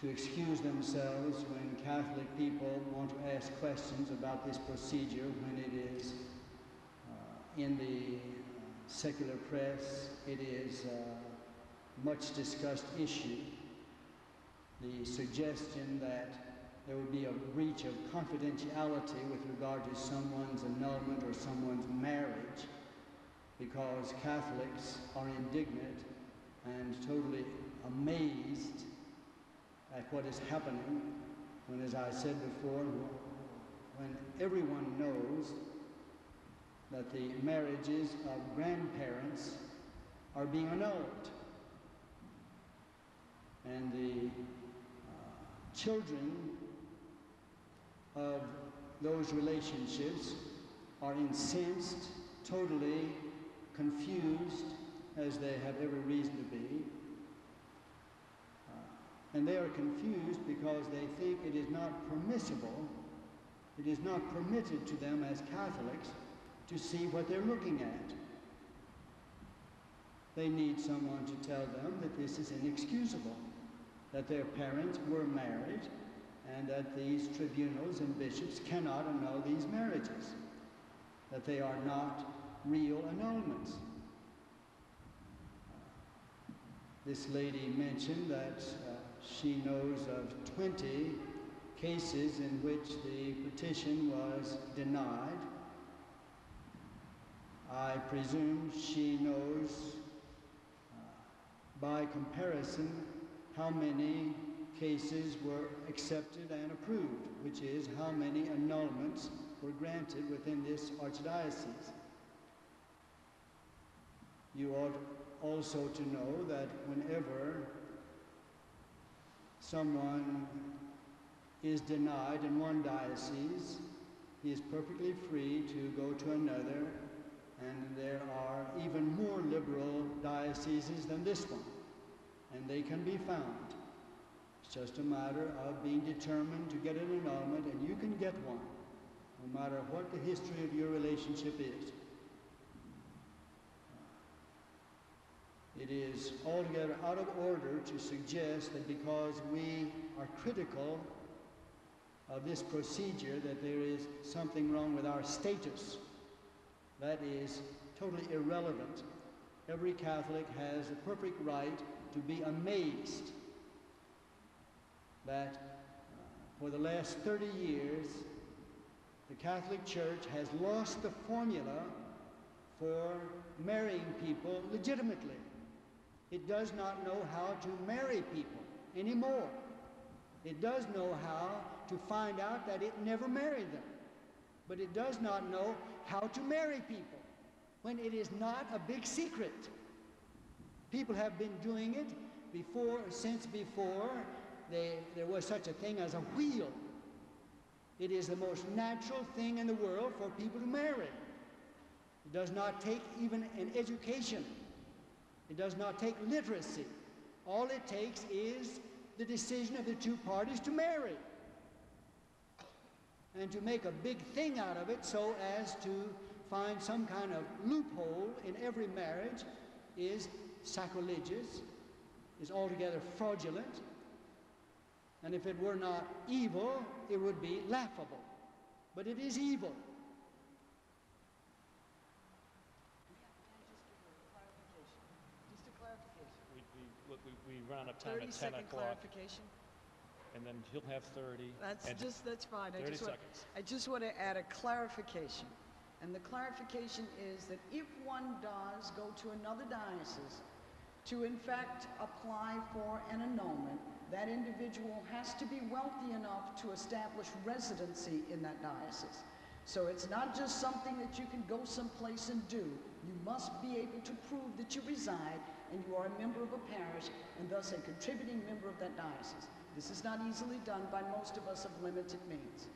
to excuse themselves when Catholic people want to ask questions about this procedure when it is in the secular press. It is a much discussed issue. The suggestion that there would be a breach of confidentiality with regard to someone's annulment or someone's marriage because Catholics are indignant and totally amazed at what is happening when, as I said before, when everyone knows that the marriages of grandparents are being annulled and the children of those relationships are incensed, totally confused, as they have every reason to be. And they are confused because they think it is not permissible, it is not permitted to them as Catholics to see what they're looking at. They need someone to tell them that this is inexcusable, that their parents were married, and that these tribunals and bishops cannot annul these marriages, that they are not real annulments. This lady mentioned that she knows of 20 cases in which the petition was denied. I presume she knows by comparison how many cases were accepted and approved, which is how many annulments were granted within this archdiocese. You ought also to know that whenever someone is denied in one diocese, he is perfectly free to go to another, and there are even more liberal dioceses than this one, and they can be found. It's just a matter of being determined to get an annulment, and you can get one, no matter what the history of your relationship is. It is altogether out of order to suggest that because we are critical of this procedure that there is something wrong with our status. That is totally irrelevant. Every Catholic has a perfect right to be amazed that for the last 30 years the Catholic Church has lost the formula for marrying people legitimately. It does not know how to marry people anymore. It does know how to find out that it never married them. But it does not know how to marry people when it is not a big secret. People have been doing it since before there was such a thing as a wheel. It is the most natural thing in the world for people to marry. It does not take even an education. It does not take literacy. All it takes is the decision of the two parties to marry. And to make a big thing out of it so as to find some kind of loophole in every marriage is sacrilegious, is altogether fraudulent. And if it were not evil, it would be laughable. But it is evil. Just a clarification. We run out of time at 10 o'clock. Clarification. And then he'll have 30. That's fine. 30 seconds. I just want to add a clarification. And the clarification is that if one does go to another diocese to in fact apply for an annulment, that individual has to be wealthy enough to establish residency in that diocese. So it's not just something that you can go someplace and do. You must be able to prove that you reside and you are a member of a parish and thus a contributing member of that diocese. This is not easily done by most of us of limited means.